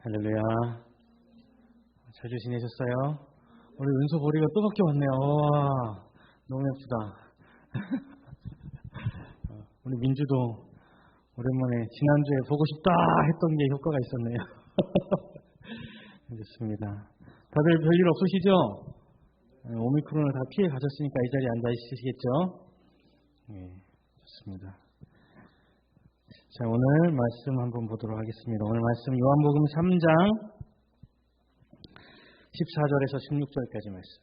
할렐루야. 잘 지내셨어요? 우리 은소 보리가 또 바뀌어 왔네요. 와, 너무 예쁘다. 우리 민주도 오랜만에 지난주에 보고 싶다 했던 게 효과가 있었네요. 좋습니다. 다들 별일 없으시죠? 오미크론을 다 피해 가셨으니까 이 자리에 앉아 있으시겠죠? 네, 좋습니다. 자, 오늘 말씀 한번 보도록 하겠습니다. 오늘 말씀 요한복음 3장 14절에서 16절까지 말씀.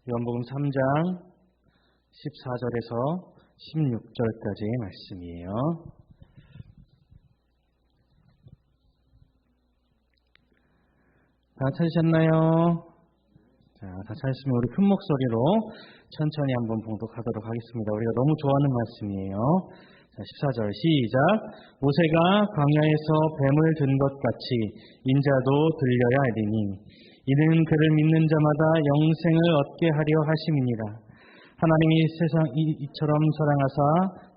요한복음 3장 14절에서 16절까지의 말씀이에요. 다 찾으셨나요? 자, 다 찾으시면 우리 큰 목소리로 천천히 한번 봉독하도록 하겠습니다. 우리가 너무 좋아하는 말씀이에요. 자, 14절 시작. 모세가 광야에서 뱀을 든 것 같이 인자도 들려야 하리니 이는 그를 믿는 자마다 영생을 얻게 하려 하심이니라. 하나님이 세상 이처럼 사랑하사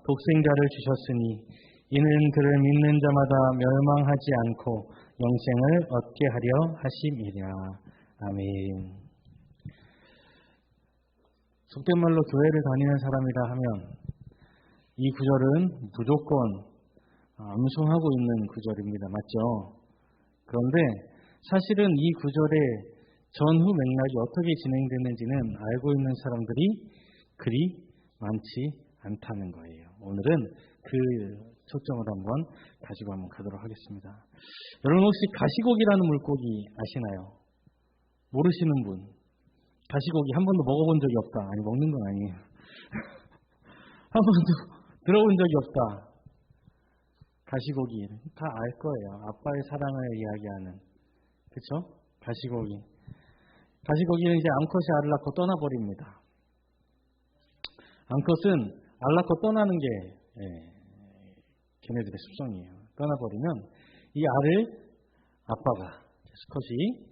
독생자를 주셨으니 이는 그를 믿는 자마다 멸망하지 않고 영생을 얻게 하려 하심이라. 아멘. 속된 말로 교회를 다니는 사람이라 하면 이 구절은 무조건 암송하고 있는 구절입니다. 맞죠? 그런데 사실은 이 구절의 전후 맥락이 어떻게 진행되는지는 알고 있는 사람들이 그리 많지 않다는 거예요. 오늘은 그 초점을 한번 가지고 한번 가도록 하겠습니다. 여러분 혹시 가시고기라는 물고기 아시나요? 모르시는 분? 가시고기 한 번도 먹어본 적이 없다. 아니, 먹는 건 아니에요. 한 번도 들어본 적이 없다. 가시고기 다 알 거예요. 아빠의 사랑을 이야기하는, 그렇죠? 가시고기. 가시고기는 이제 암컷이 알을 낳고 떠나버립니다. 암컷은 알 낳고 떠나는 게 걔네들의 습성이에요. 떠나버리면 이 알을 아빠가 수컷이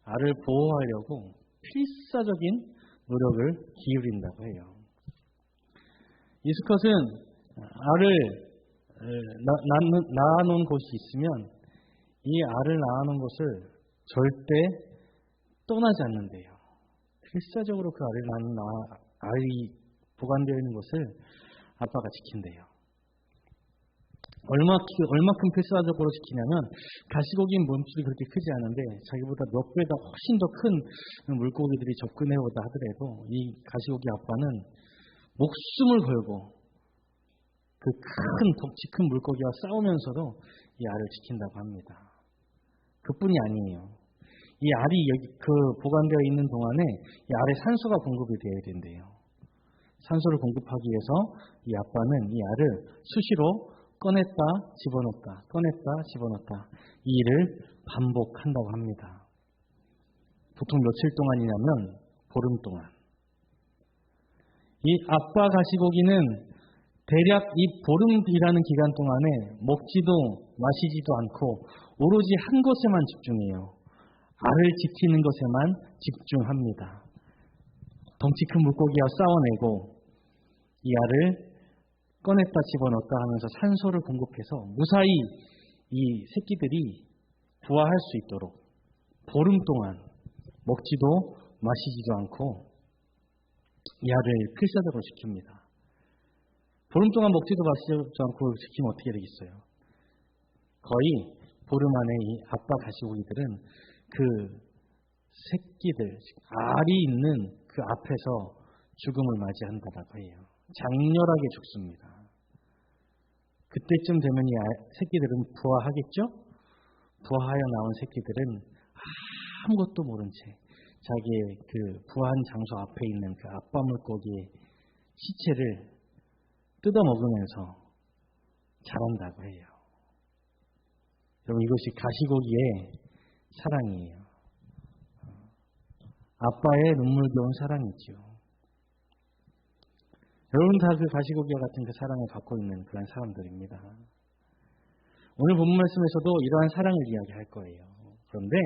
알을 보호하려고 필사적인 노력을 기울인다고 해요. 이 수컷은 알을 낳아놓은 곳이 있으면 이 알을 낳아놓은 곳을 절대 떠나지 않는데요. 필사적으로 그 알을 낳는 알이 보관되어 있는 곳을 아빠가 지킨대요. 얼마큼 필사적으로 지키냐면 가시고기는 몸집이 그렇게 크지 않은데 자기보다 몇 배가 훨씬 더 큰 물고기들이 접근해오다 하더라도 이 가시고기 아빠는 목숨을 걸고 그 덩치 큰 물고기와 싸우면서도 이 알을 지킨다고 합니다. 그뿐이 아니에요. 이 알이 여기 보관되어 있는 동안에 이 알에 산소가 공급이 되어야 된대요. 산소를 공급하기 위해서 이 아빠는 이 알을 수시로 꺼냈다 집어넣었다 꺼냈다 집어넣었다 이 일을 반복한다고 합니다. 보통 며칠 동안이냐면 보름 동안. 이 아빠 가시고기는 대략 이 보름이라는 기간 동안에 먹지도 마시지도 않고 오로지 한 것에만 집중해요. 알을 지키는 것에만 집중합니다. 덩치 큰 물고기와 싸워내고 이 알을 꺼냈다 집어넣었다 하면서 산소를 공급해서 무사히 이 새끼들이 부화할 수 있도록 보름 동안 먹지도 마시지도 않고 이 알을 필사적으로 지킵니다. 보름 동안 먹지도 마시지도 않고 지키면 어떻게 되겠어요? 거의 보름 안에 이 아빠 가시고기들은 그 새끼들, 알이 있는 그 앞에서 죽음을 맞이한다고 해요. 장렬하게 죽습니다. 그때쯤 되면 이 새끼들은 부화하겠죠? 부화하여 나온 새끼들은 아무것도 모른 채 자기의 그 부화한 장소 앞에 있는 그 아빠 물고기의 시체를 뜯어먹으면서 자란다고 해요. 여러분 이것이 가시고기의 사랑이에요. 아빠의 눈물겨운 사랑이죠. 여러분 다 그 가시고기와 같은 그 사랑을 갖고 있는 그런 사람들입니다. 오늘 본문 말씀에서도 이러한 사랑을 이야기할 거예요. 그런데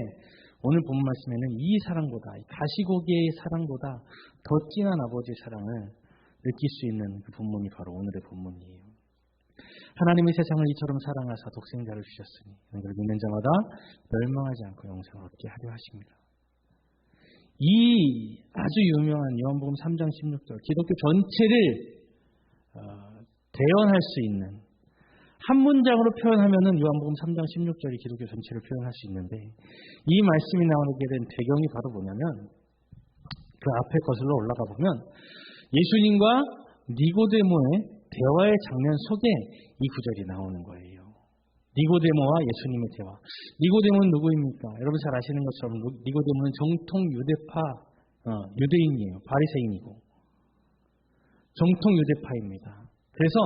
오늘 본문 말씀에는 이 사랑보다, 이 가시고기의 사랑보다 더 진한 아버지의 사랑을 느낄 수 있는 그 본문이 바로 오늘의 본문이에요. 하나님이 세상을 이처럼 사랑하사 독생자를 주셨으니 그를 믿는 자마다 멸망하지 않고 영생을 얻게 하려 하십니다. 이 아주 유명한 요한복음 3장 16절 기독교 전체를 대언할 수 있는 한 문장으로 표현하면은 요한복음 3장 16절이 기독교 전체를 표현할 수 있는데 이 말씀이 나오게 된 배경이 바로 뭐냐면 그 앞에 거슬러 올라가 보면 예수님과 니고데모의 대화의 장면 속에 이 구절이 나오는 거예요. 니고데모와 예수님의 대화. 니고데모는 누구입니까? 여러분 잘 아시는 것처럼 니고데모는 정통 유대파 유대인이에요. 바리새인이고 정통 유대파입니다. 그래서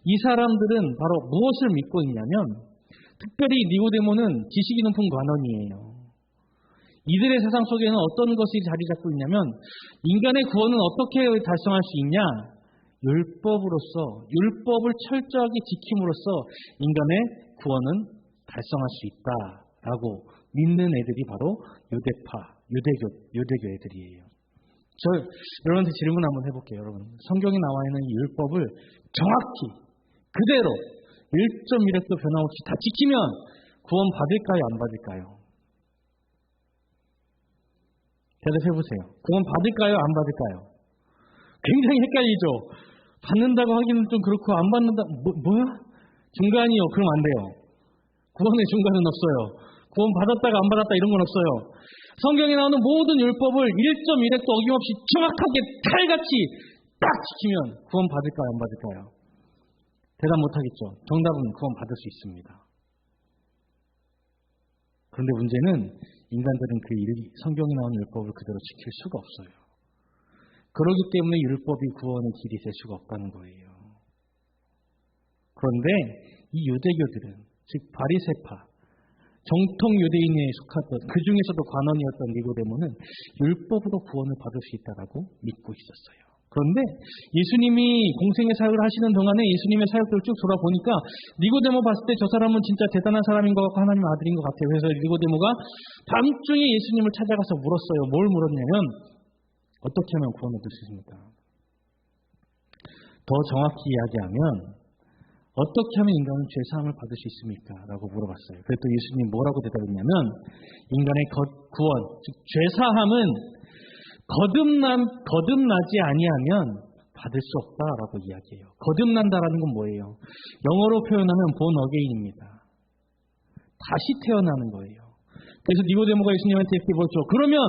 이 사람들은 바로 무엇을 믿고 있냐면 특별히 니고데모는 지식이 높은 관원이에요. 이들의 세상 속에는 어떤 것이 자리 잡고 있냐면 인간의 구원은 어떻게 달성할 수 있냐? 율법으로서 율법을 철저하게 지킴으로써 인간의 구원은 달성할 수 있다라고 믿는 애들이 바로 유대교 애들이에요. 여러분한테 질문 한번 해볼게요. 여러분 성경에 나와 있는 이 율법을 정확히 그대로 1.1획도 변함없이 다 지키면 구원 받을까요? 안 받을까요? 대답해보세요. 구원 받을까요? 안 받을까요? 굉장히 헷갈리죠. 받는다고 하기는 좀 그렇고 안 받는다 뭐야? 중간이요. 그럼 안 돼요. 구원의 중간은 없어요. 구원 받았다가 안 받았다 이런 건 없어요. 성경에 나오는 모든 율법을 1.1획도 어김없이 정확하게 칼같이 딱 지키면 구원 받을까요? 안 받을까요? 대답 못하겠죠. 정답은 구원 받을 수 있습니다. 그런데 문제는 인간들은 성경에 나오는 율법을 그대로 지킬 수가 없어요. 그렇기 때문에 율법이 구원의 길이 될 수가 없다는 거예요. 그런데 이 유대교들은 즉 바리새파 정통 유대인에 속했던 그 중에서도 관원이었던 니고데모는 율법으로 구원을 받을 수 있다라고 믿고 있었어요. 그런데 예수님이 공생의 사역을 하시는 동안에 예수님의 사역들을 쭉 돌아보니까 니고데모 봤을 때 저 사람은 진짜 대단한 사람인 것 같고 하나님의 아들인 것 같아요. 그래서 니고데모가 밤중에 예수님을 찾아가서 물었어요. 뭘 물었냐면 어떻게 하면 구원을 얻을 수 있습니까? 더 정확히 이야기하면 어떻게 하면 인간은 죄사함을 받을 수 있습니까? 라고 물어봤어요. 그랬더니 예수님이 뭐라고 대답했냐면 인간의 구원, 즉 죄사함은 거듭나지 아니하면 받을 수 없다라고 이야기해요. 거듭난다라는 건 뭐예요? 영어로 표현하면 born again입니다. 다시 태어나는 거예요. 그래서 니고데모가 예수님한테 이렇게 물었죠. 그러면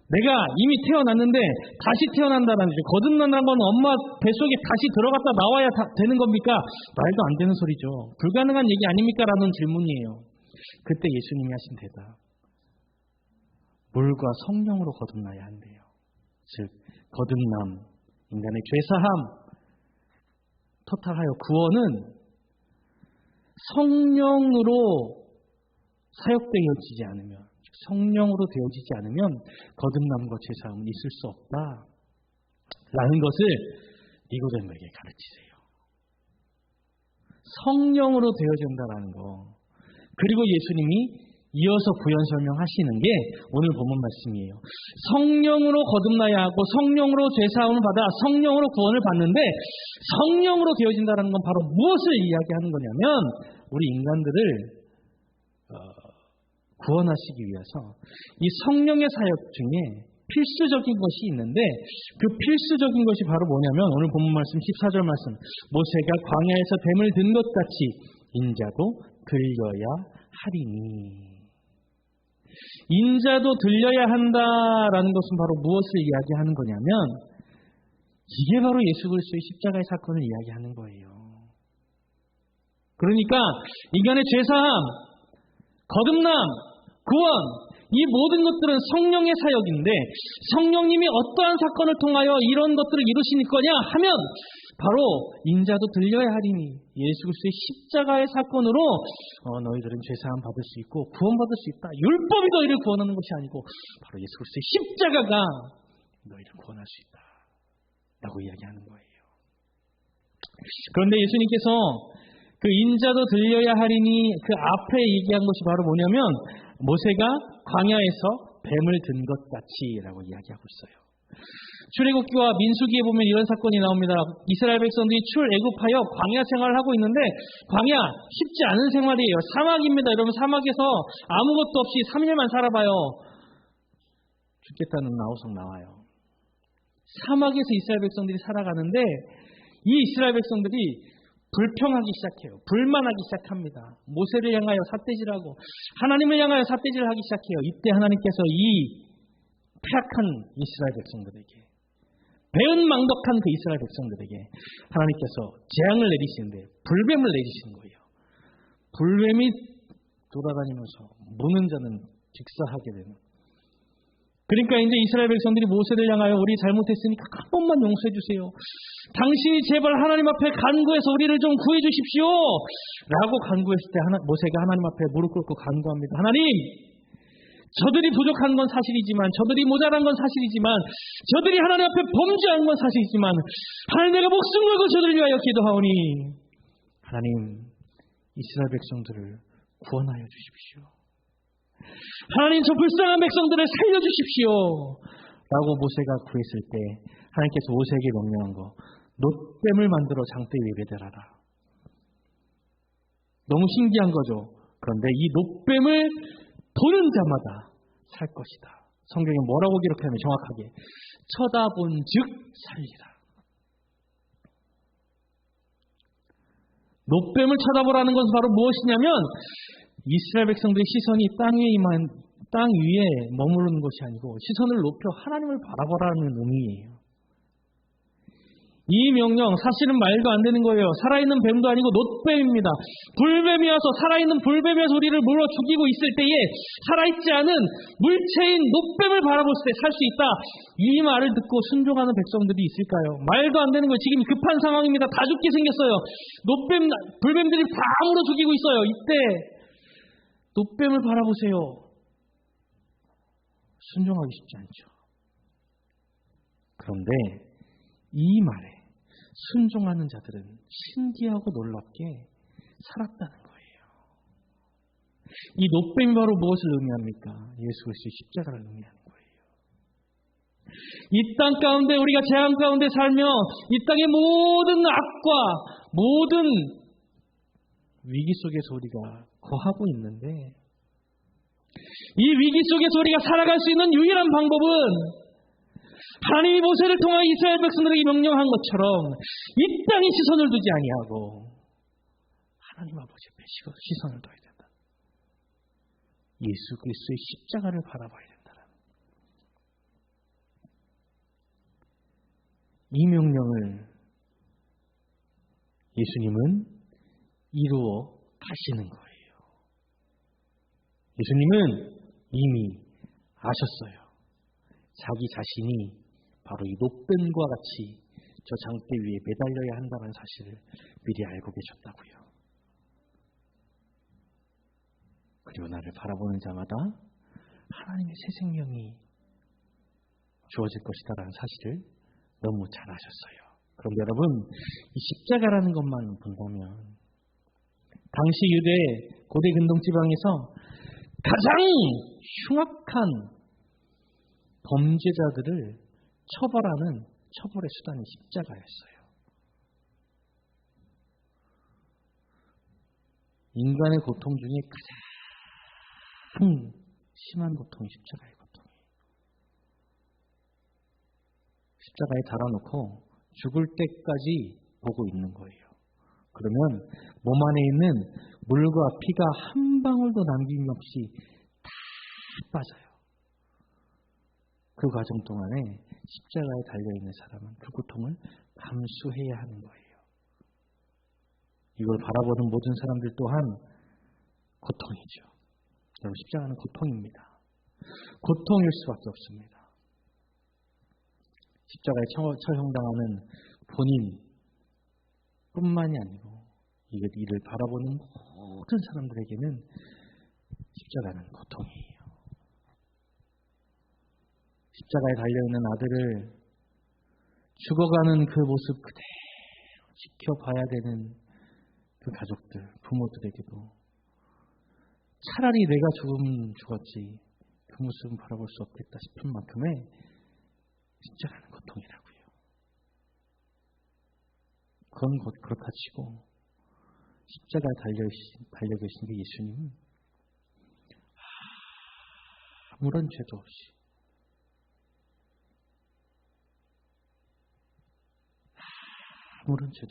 내가 이미 태어났는데 다시 태어난다라는 거죠. 거듭난다는 건 엄마 뱃속에 다시 들어갔다 나와야 되는 겁니까? 말도 안 되는 소리죠. 불가능한 얘기 아닙니까? 라는 질문이에요. 그때 예수님이 하신 대답. 물과 성령으로 거듭나야 한대요. 즉 거듭남, 인간의 죄사함, 토탈하여 구원은 성령으로 사역되어지지 않으면 성령으로 되어지지 않으면 거듭남과 죄사함은 있을 수 없다라는 것을 니고데모에게 가르치세요. 성령으로 되어진다라는 거. 그리고 예수님이 이어서 부연 설명하시는 게 오늘 본문 말씀이에요. 성령으로 거듭나야 하고 성령으로 죄사함을 받아 성령으로 구원을 받는데 성령으로 되어진다는 건 바로 무엇을 이야기하는 거냐면 우리 인간들을 구원하시기 위해서 이 성령의 사역 중에 필수적인 것이 있는데 그 필수적인 것이 바로 뭐냐면 오늘 본문 말씀 14절 말씀 모세가 광야에서 뱀을 든 것 같이 인자도 들려야 하리니 인자도 들려야 한다라는 것은 바로 무엇을 이야기하는 거냐면 이게 바로 예수 그리스도의 십자가의 사건을 이야기하는 거예요. 그러니까 인간의 죄사함, 거듭남, 구원 이 모든 것들은 성령의 사역인데 성령님이 어떠한 사건을 통하여 이런 것들을 이루실 거냐 하면 바로 인자도 들려야 하리니 예수 그리스도의 십자가의 사건으로 너희들은 죄사함 받을 수 있고 구원받을 수 있다. 율법이 너희를 구원하는 것이 아니고 바로 예수 그리스도의 십자가가 너희를 구원할 수 있다. 라고 이야기하는 거예요. 그런데 예수님께서 그 인자도 들려야 하리니 그 앞에 얘기한 것이 바로 뭐냐면 모세가 광야에서 뱀을 든 것 같이 라고 이야기하고 있어요. 출애굽기와 민수기에 보면 이런 사건이 나옵니다. 이스라엘 백성들이 출애굽하여 광야 생활을 하고 있는데 광야 쉽지 않은 생활이에요. 사막입니다. 여러분 사막에서 아무것도 없이 3일만 살아봐요. 죽겠다는 나우성 나와요. 사막에서 이스라엘 백성들이 살아가는데 이 이스라엘 백성들이 불평하기 시작해요. 불만하기 시작합니다. 모세를 향하여 삿대질하고 하나님을 향하여 삿대질을 하기 시작해요. 이때 하나님께서 이 패악한 이스라엘 백성들에게 배은망덕한 그 이스라엘 백성들에게 하나님께서 재앙을 내리시는데 불뱀을 내리시는 거예요. 불뱀이 돌아다니면서 무는 자는 직사하게 되는. 그러니까 이제 이스라엘 백성들이 모세를 향하여 우리 잘못했으니까 한 번만 용서해 주세요. 당신이 제발 하나님 앞에 간구해서 우리를 좀 구해 주십시오. 라고 간구했을 때 모세가 하나님 앞에 무릎 꿇고 간구합니다. 하나님, 저들이 부족한 건 사실이지만, 저들이 모자란 건 사실이지만, 저들이 하나님 앞에 범죄한 건 사실이지만, 하나님 내가 목숨 걸고 저들을 위하여 기도하오니 하나님, 이스라엘 백성들을 구원하여 주십시오. 하나님, 저 불쌍한 백성들을 살려주십시오. 라고 모세가 구했을 때 하나님께서 모세에게 명령한 거, 놋뱀을 만들어 장대 위에 매달아라. 너무 신기한 거죠. 그런데 이 놋뱀을 보는 자마다 살 것이다. 성경에 뭐라고 기록하면 정확하게 쳐다본 즉 살리라. 놋뱀을 쳐다보라는 것은 바로 무엇이냐면 이스라엘 백성들의 시선이 땅 위에 머무르는 것이 아니고 시선을 높여 하나님을 바라보라는 의미예요. 이 명령 사실은 말도 안 되는 거예요. 살아있는 뱀도 아니고 놋뱀입니다. 불뱀이 와서 살아있는 불뱀의 소리를 물어 죽이고 있을 때에 살아있지 않은 물체인 놋뱀을 바라볼 때 살 수 있다. 이 말을 듣고 순종하는 백성들이 있을까요? 말도 안 되는 거예요. 지금 급한 상황입니다. 다 죽게 생겼어요. 불뱀들이 다 물어 죽이고 있어요. 이때 놋뱀을 바라보세요. 순종하기 쉽지 않죠. 그런데 이 말에 순종하는 자들은 신기하고 놀랍게 살았다는 거예요. 이 놋뱀이 바로 무엇을 의미합니까? 예수 그리스도의 십자가를 의미하는 거예요. 이 땅 가운데 우리가 재앙 가운데 살며 이 땅의 모든 악과 모든 위기 속에서 우리가 거하고 있는데 이 위기 속에서 우리가 살아갈 수 있는 유일한 방법은 하나님이 모세를 통하여 이스라엘 백성들에게 명령한 것처럼 이 땅에 시선을 두지 아니하고 하나님 아버지 앞에 시선을 둬야 된다. 예수 그리스도의 십자가를 바라봐야 된다. 이 명령을 예수님은 이루어 가시는 거예요. 예수님은 이미 아셨어요. 자기 자신이 바로 이 놋뱀과 같이 저 장대 위에 매달려야 한다는 사실을 미리 알고 계셨다고요. 그리고 나를 바라보는 자마다 하나님의 새 생명이 주어질 것이다라는 사실을 너무 잘 아셨어요. 그럼 여러분, 이 십자가라는 것만 본다면 당시 유대 고대 근동 지방에서 가장 흉악한 범죄자들을 처벌하는 처벌의 수단이 십자가였어요. 인간의 고통 중에 가장 심한 고통이 십자가의 고통이에요. 십자가에 달아놓고 죽을 때까지 보고 있는 거예요. 그러면 몸 안에 있는 물과 피가 한 방울도 남김없이 다 빠져요. 그 과정 동안에 십자가에 달려있는 사람은 그 고통을 감수해야 하는 거예요. 이걸 바라보는 모든 사람들 또한 고통이죠. 여러분, 십자가는 고통입니다. 고통일 수밖에 없습니다. 십자가에 처형당하는 본인뿐만이 아니고 이를 바라보는 모든 사람들에게는 십자가는 고통이에요. 십자가에 달려있는 아들을 죽어가는 그 모습 그대로 지켜봐야 되는 그 가족들, 부모들에게도 차라리 내가 죽었지 그 모습은 바라볼 수 없겠다 싶은 만큼의 십자가는 고통이라고요. 그건 곧 그렇다 치고 십자가에 달려 계신 그 예수님은 아무런 죄도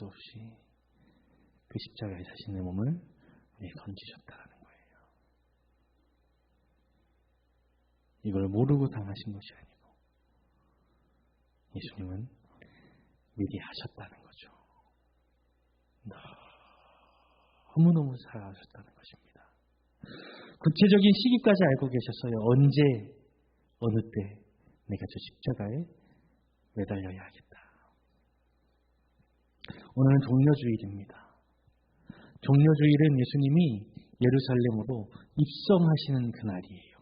없이 그 십자가에 자신의 몸을 우리에 건지셨다라는 거예요. 이걸 모르고 당하신 것이 아니고 예수님은 미리 하셨다는 거죠. 너무너무 사랑하셨다는 것입니다. 구체적인 시기까지 알고 계셨어요. 언제, 어느 때 내가 저 십자가에 매달려야 하겠다. 오늘은 종려주일입니다. 종려주일은 예수님이 예루살렘으로 입성하시는 그날이에요.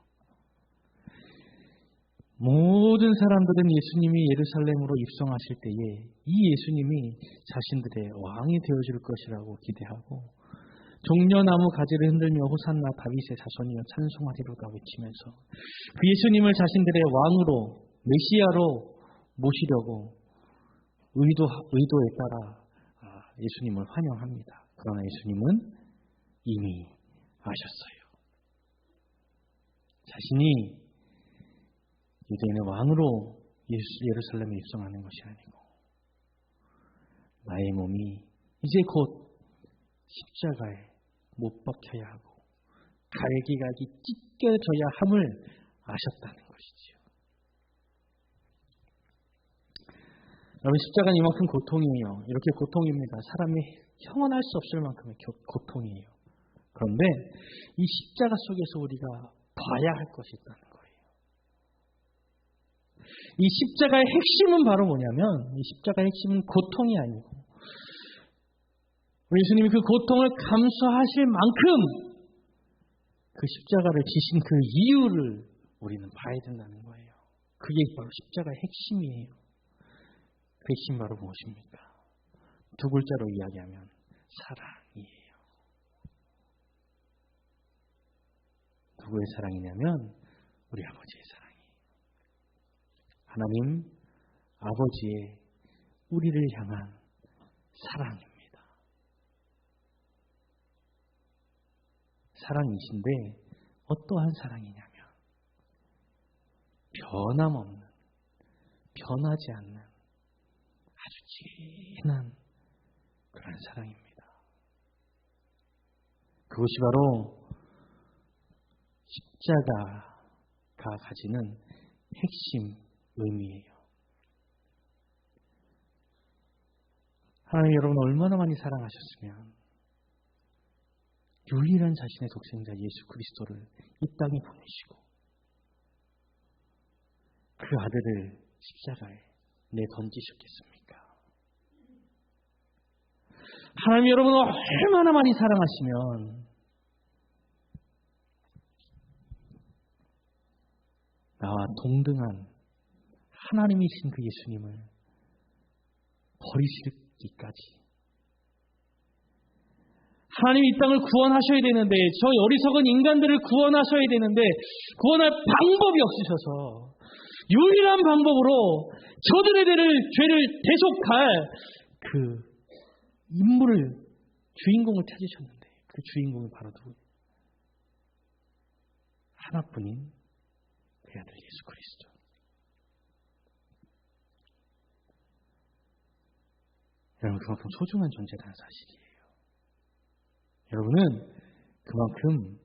모든 사람들은 예수님이 예루살렘으로 입성하실 때에 이 예수님이 자신들의 왕이 되어줄 것이라고 기대하고 종려나무 가지를 흔들며 호산나 다윗의 자손이여 찬송하리로다 외치면서 그 예수님을 자신들의 왕으로 메시아로 모시려고 의도에 따라 예수님을 환영합니다. 그러나 예수님은 이미 아셨어요. 자신이 유대인의 왕으로 예루살렘에 입성하는 것이 아니고 나의 몸이 이제 곧 십자가에 못 박혀야 하고 갈기갈기 찢겨져야 함을 아셨다는 것이지요. 여러분, 십자가는 이만큼 고통이에요. 이렇게 고통입니다. 사람이 형언할 수 없을 만큼의 고통이에요. 그런데 이 십자가 속에서 우리가 봐야 할 것이 있다는 거예요. 이 십자가의 핵심은 바로 뭐냐면 이 십자가의 핵심은 고통이 아니고 우리 예수님이 그 고통을 감수하실 만큼 그 십자가를 지신 그 이유를 우리는 봐야 된다는 거예요. 그게 바로 십자가의 핵심이에요. 그 핵심 바로 무엇입니까? 두 글자로 이야기하면 사랑이에요. 누구의 사랑이냐면 우리 아버지의 사랑이에요. 하나님 아버지의 우리를 향한 사랑입니다. 사랑이신데 어떠한 사랑이냐면 변함없는, 변하지 않는 아주 진한 그런 사랑입니다. 그것이 바로 십자가가 가지는 핵심 의미예요. 하나님 여러분 얼마나 많이 사랑하셨으면 유일한 자신의 독생자 예수 그리스도를 이 땅에 보내시고 그 아들을 십자가에 내던지셨겠습니까? 하나님 여러분을 얼마나 많이 사랑하시면 나와 동등한 하나님이신 그 예수님을 버리시기까지 하나님 이 땅을 구원하셔야 되는데 저 어리석은 인간들을 구원하셔야 되는데 구원할 방법이 없으셔서 유일한 방법으로 저들의 죄를 대속할 그 인물을 주인공을 찾으셨는데 그 주인공이 바로 누구예요? 하나뿐인 그 아들 예수 그리스도. 여러분 그만큼 소중한 존재라는 사실이에요. 여러분은 그만큼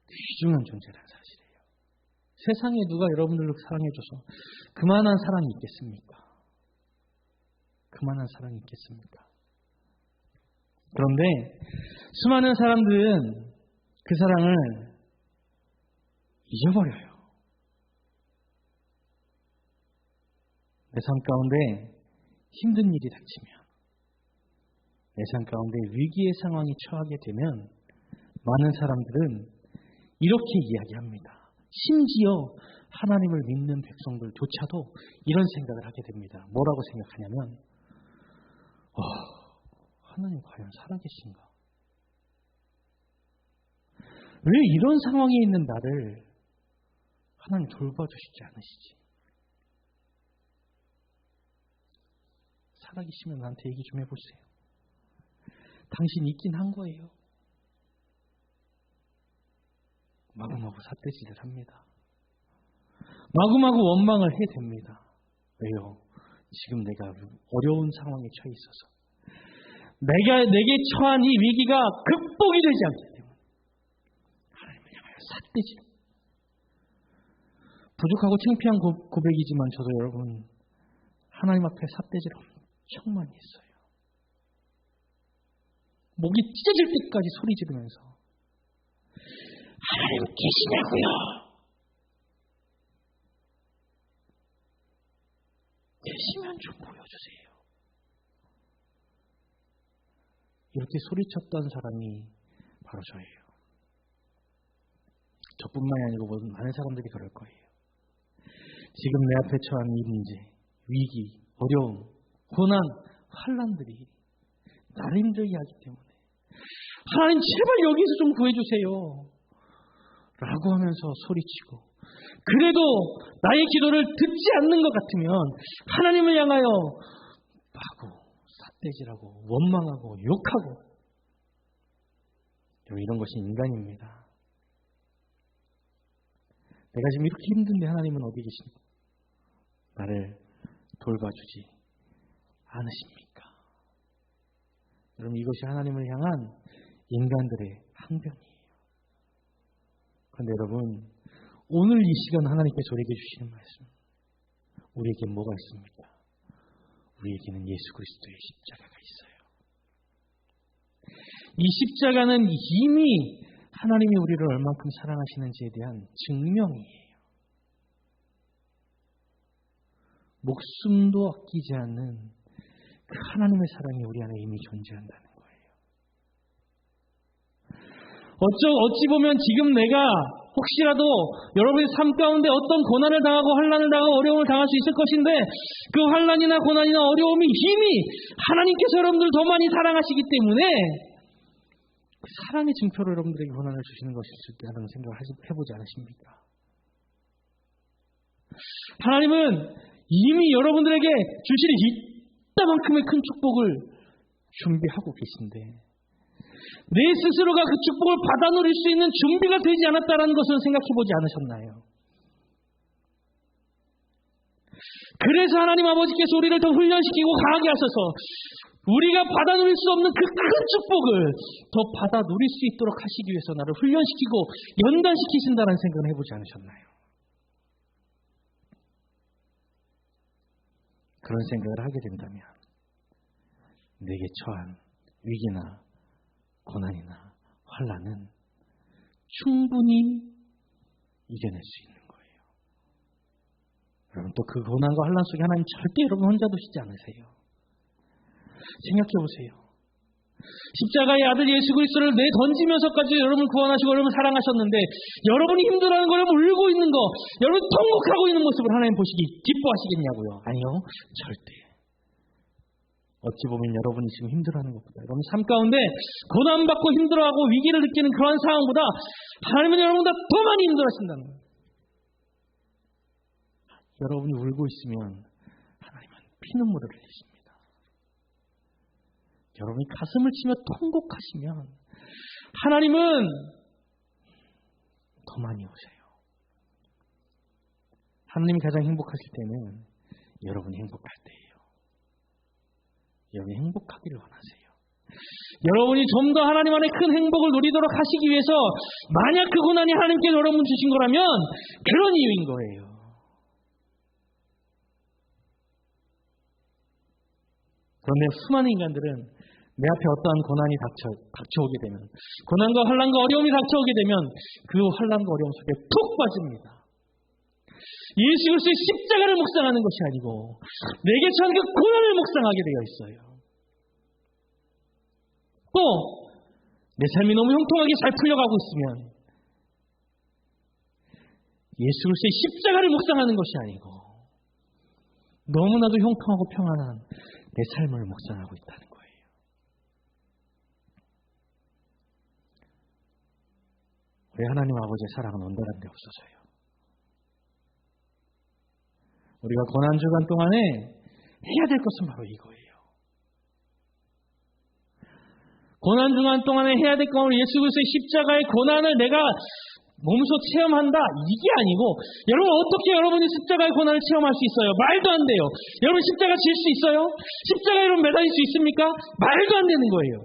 귀중한 존재라는 사실이에요. 세상에 누가 여러분들을 사랑해줘서 그만한 사랑이 있겠습니까? 그만한 사랑이 있겠습니까? 그런데 수많은 사람들은 그 사랑을 잊어버려요. 내 삶 가운데 힘든 일이 닥치면 내 삶 가운데 위기의 상황이 처하게 되면 많은 사람들은 이렇게 이야기합니다. 심지어 하나님을 믿는 백성들조차도 이런 생각을 하게 됩니다. 뭐라고 생각하냐면 하나님 과연 살아계신가? 왜 이런 상황에 있는 나를 하나님 돌봐주시지 않으시지? 살아계시면 나한테 얘기 좀 해보세요. 당신 있긴 한 거예요. 마구마구 삿대질을 합니다. 마구마구 원망을 해댑니다. 왜요? 지금 내가 어려운 상황에 처해 있어서 내게 처한 이 위기가 극복이 되지 않기 때문에 하나님을 향하여 삿대질. 부족하고 창피한 고백이지만 저도 여러분 하나님 앞에 삿대질 엄청 많이 했어요. 목이 찢어질 때까지 소리 지르면서 하나님 계시냐고요? 계시면 좀 보여주세요. 이렇게 소리쳤던 사람이 바로 저예요. 저뿐만이 아니고 모든 많은 사람들이 그럴 거예요. 지금 내 앞에 처한 이 문제, 위기, 어려움, 고난, 환난들이 나를 힘들게 하기 때문에 하나님 제발 여기서 좀 구해주세요 라고 하면서 소리치고, 그래도 나의 기도를 듣지 않는 것 같으면 하나님을 향하여 마구 삿대질하고 원망하고 욕하고, 이런 것이 인간입니다. 내가 지금 이렇게 힘든데 하나님은 어디 계십니까? 나를 돌봐주지 않으십니까? 여러분, 이것이 하나님을 향한 인간들의 항변이에요. 그런데 여러분, 오늘 이 시간 하나님께서 우리에게 주시는 말씀, 우리에게 뭐가 있습니까? 우리에게는 예수 그리스도의 십자가가 있어요. 이 십자가는 이미 하나님이 우리를 얼만큼 사랑하시는지에 대한 증명이에요. 목숨도 아끼지 않는 그 하나님의 사랑이 우리 안에 이미 존재한다는 거예요. 어찌 보면 지금 내가 혹시라도 여러분의 삶 가운데 어떤 고난을 당하고 환난을 당하고 어려움을 당할 수 있을 것인데, 그 환난이나 고난이나 어려움이 이미 하나님께서 여러분들을 더 많이 사랑하시기 때문에 그 사랑의 증표로 여러분들에게 고난을 주시는 것일 수 있다는 생각을 해보지 않으십니까? 하나님은 이미 여러분들에게 주실 이따만큼의 큰 축복을 준비하고 계신데, 내 스스로가 그 축복을 받아 누릴 수 있는 준비가 되지 않았다는 것을 생각해보지 않으셨나요? 그래서 하나님 아버지께서 우리를 더 훈련시키고 강하게 하셔서 우리가 받아 누릴 수 없는 그 큰 축복을 더 받아 누릴 수 있도록 하시기 위해서 나를 훈련시키고 연단시키신다는 생각을 해보지 않으셨나요? 그런 생각을 하게 된다면 내게 처한 위기나 고난이나 환난은 충분히 이겨낼 수 있는 거예요. 여러분, 또 그 고난과 환난 속에 하나님 절대 여러분 혼자 두시지 않으세요. 생각해 보세요. 십자가의 아들 예수 그리스도를 내던지면서까지 여러분을 구원하시고 여러분을 사랑하셨는데, 여러분이 힘들어하는 거, 여러분 울고 있는 거, 여러분 통곡하고 있는 모습을 하나님 보시기 기뻐하시겠냐고요? 아니요, 절대. 어찌 보면 여러분이 지금 힘들어하는 것보다, 여러분 삶 가운데 고난받고 힘들어하고 위기를 느끼는 그런 상황보다 하나님은 여러분보다 더 많이 힘들어하신다는 거예요. 여러분이 울고 있으면 하나님은 피눈물을 흘리십니다. 여러분이 가슴을 치며 통곡하시면 하나님은 더 많이 오세요. 하나님이 가장 행복하실 때는 여러분이 행복할 때예요. 여러분이 행복하기를 원하세요. 여러분이 좀 더 하나님 안에 큰 행복을 누리도록 하시기 위해서 만약 그 고난이 하나님께 여러분 주신 거라면 그런 이유인 거예요. 그런데 수많은 인간들은 내 앞에 어떠한 고난이 닥쳐오게 되면, 고난과 환난과 어려움이 닥쳐오게 되면 그 환난과 어려움 속에 푹 빠집니다. 예수 그리스도의 십자가를 묵상하는 것이 아니고 내게 처한 그 고난을 묵상하게 되어 있어요. 또 내 삶이 너무 형통하게 잘 풀려가고 있으면 예수 그리스도의 십자가를 묵상하는 것이 아니고 너무나도 형통하고 평안한 내 삶을 묵상하고 있다는 거예요. 우리 하나님 아버지의 사랑은 언제나 데 없어서요. 우리가 고난주간 동안에 해야 될 것은 바로 이거예요. 고난중간 동안에 해야 될 것을 예수 그리스도의 십자가의 고난을 내가 몸소 체험한다, 이게 아니고, 여러분 어떻게 여러분이 십자가의 고난을 체험할 수 있어요? 말도 안 돼요. 여러분 십자가 질 수 있어요? 십자가에 여러분 매달릴 수 있습니까? 말도 안 되는 거예요.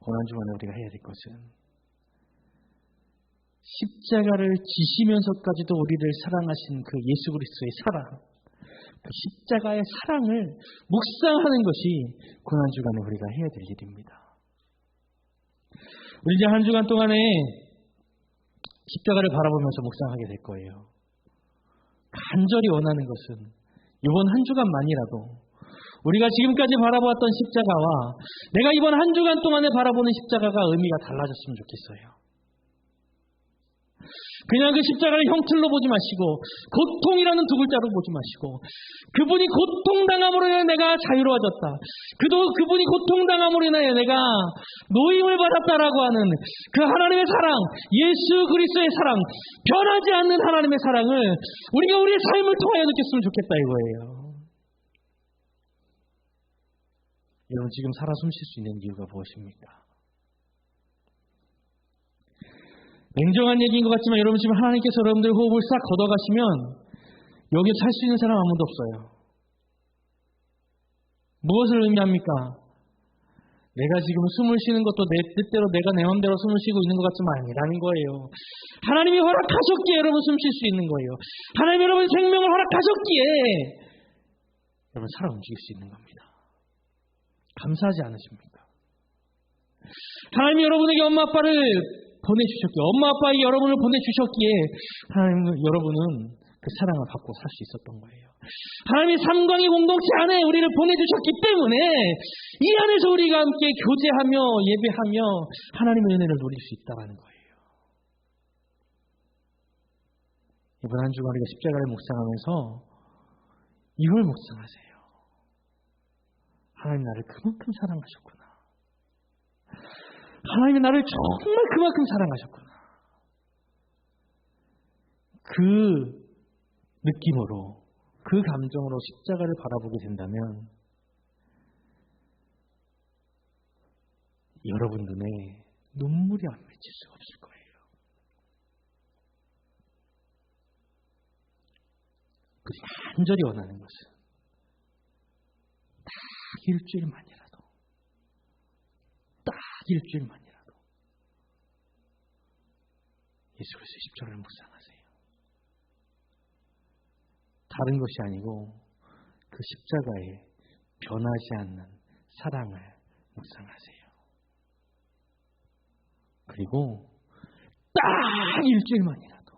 고난중간에 우리가 해야 될 것은 십자가를 지시면서까지도 우리를 사랑하신 그 예수 그리스도의 사랑, 그 십자가의 사랑을 묵상하는 것이 고난주간에 우리가 해야 될 일입니다. 우리 이제 한 주간 동안에 십자가를 바라보면서 묵상하게 될 거예요. 간절히 원하는 것은 이번 한 주간만이라도 우리가 지금까지 바라보았던 십자가와 내가 이번 한 주간 동안에 바라보는 십자가가 의미가 달라졌으면 좋겠어요. 그냥 그 십자가를 형틀로 보지 마시고 고통이라는 두 글자로 보지 마시고 그분이 고통당함으로 인해 내가 자유로워졌다. 그분이 고통당함으로 인해 내가 노임을 받았다라고 하는 그 하나님의 사랑, 예수 그리스도의 사랑, 변하지 않는 하나님의 사랑을 우리가 우리의 삶을 통하여 느꼈으면 좋겠다 이거예요. 여러분 지금 살아 숨쉴 수 있는 이유가 무엇입니까? 냉정한 얘기인 것 같지만 여러분 지금 하나님께서 여러분들의 호흡을 싹 걷어가시면 여기에 살 수 있는 사람 아무도 없어요. 무엇을 의미합니까? 내가 지금 숨을 쉬는 것도 내 뜻대로 내가 내 마음대로 숨을 쉬고 있는 것 같지만 아니라는 거예요. 하나님이 허락하셨기에 여러분 숨 쉴 수 있는 거예요. 하나님이 여러분 생명을 허락하셨기에 여러분 살아 움직일 수 있는 겁니다. 감사하지 않으십니까? 하나님이 여러분에게 엄마 아빠를 보내주셨기에, 엄마 아빠에게 여러분을 보내주셨기에 하나님은 여러분은 그 사랑을 받고 살 수 있었던 거예요. 하나님이 삼광의 공동체 안에 우리를 보내주셨기 때문에 이 안에서 우리가 함께 교제하며 예배하며 하나님의 은혜를 누릴 수 있다는 거예요. 이번 한 주간 우리가 십자가를 묵상하면서 이걸 묵상하세요. 하나님 나를 그만큼 사랑하셨구나. 하나님이 나를 정말 그만큼 사랑하셨구나. 그 느낌으로, 그 감정으로 십자가를 바라보게 된다면 여러분 눈에 눈물이 안 맺힐 수가 없을 거예요. 그리고 간절히 원하는 것은 딱 일주일만이라도 예수 그리스도의 십자가를 묵상하세요. 다른 것이 아니고 그 십자가에 변하지 않는 사랑을 묵상하세요. 그리고 딱 일주일만이라도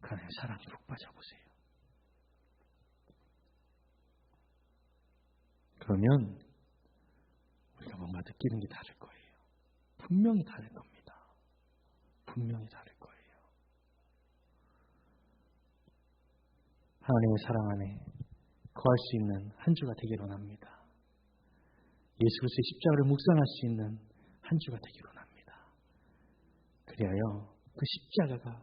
그 안에 사랑에 푹 빠져보세요. 그러면 우리가 뭔가 느끼는 게 다를 거예요. 분명히 다를 겁니다. 분명히 다를 거예요. 하나님의 사랑 안에 거할 수 있는 한 주가 되기를 원합니다. 예수 그리스도의 십자가를 묵상할 수 있는 한 주가 되기를 원합니다. 그리하여 그 십자가가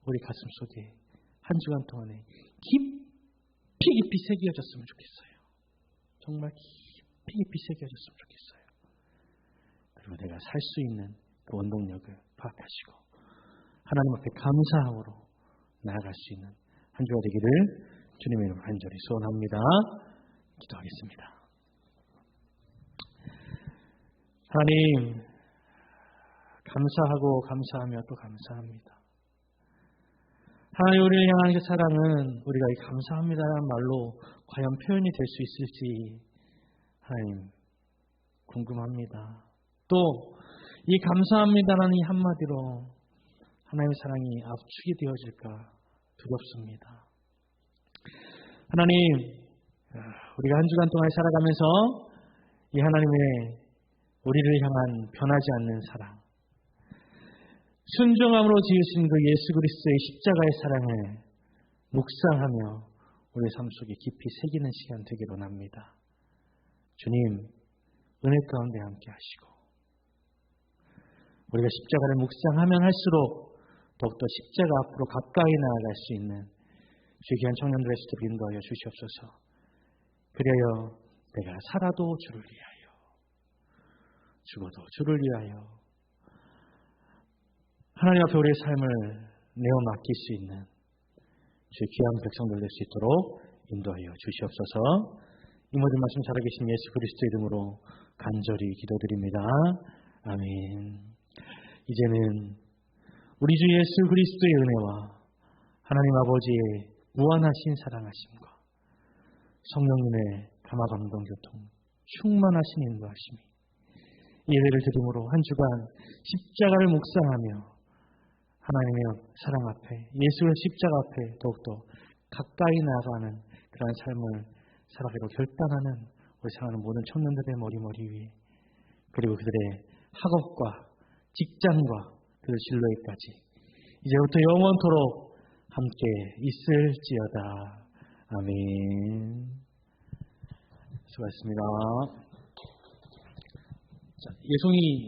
우리 가슴 속에 한 주간 동안에 깊이 새겨졌으면 좋겠어요. 정말 깊이 새겨졌으면 좋겠어요. 그리고 내가 살 수 있는 그 원동력을 파악하시고 하나님 앞에 감사함으로 나아갈 수 있는 한 주가 되기를 주님의 이름으로 간절히 소원합니다. 기도하겠습니다. 하나님, 감사하고 감사하며 또 감사합니다. 하나님, 우리를 향한 그 사랑은 우리가 이 감사합니다라는 말로 과연 표현이 될 수 있을지 하나님 궁금합니다. 또 이 감사합니다라는 이 한마디로 하나님의 사랑이 압축이 되어질까 두렵습니다. 하나님, 우리가 한 주간 동안 살아가면서 이 하나님의 우리를 향한 변하지 않는 사랑, 순종함으로 지으신 그 예수 그리스도의 십자가의 사랑을 묵상하며 우리의 삶 속에 깊이 새기는 시간 되기를 원합니다. 주님, 은혜 가운데 함께 하시고 우리가 십자가를 묵상하면 할수록 더욱더 십자가 앞으로 가까이 나아갈 수 있는 주의 귀한 청년들의 수도 인도하여 주시옵소서. 그리하여 내가 살아도 주를 위하여, 죽어도 주를 위하여 하나님 앞에 우리의 삶을 내어 맡길 수 있는 주의 귀한 백성들 될 수 있도록 인도하여 주시옵소서. 이 모든 말씀 살아계신 예수 그리스도의 이름으로 간절히 기도드립니다. 아멘. 이제는 우리 주 예수 그리스도의 은혜와 하나님 아버지의 무한하신 사랑하심과 성령님의 감화감동 교통 충만하신 인도하심이 예배를 드림으로 한 주간 십자가를 묵상하며 하나님의 사랑 앞에, 예수의 십자가 앞에 더욱더 가까이 나아가는 그러한 삶을 살아가기로 결단하는 우리 사랑하는 모든 청년들의 머리 위에, 그리고 그들의 학업과 직장과 그들 진로에까지 이제부터 영원토록 함께 있을지어다. 아멘. 수고하셨습니다. 자, 예송이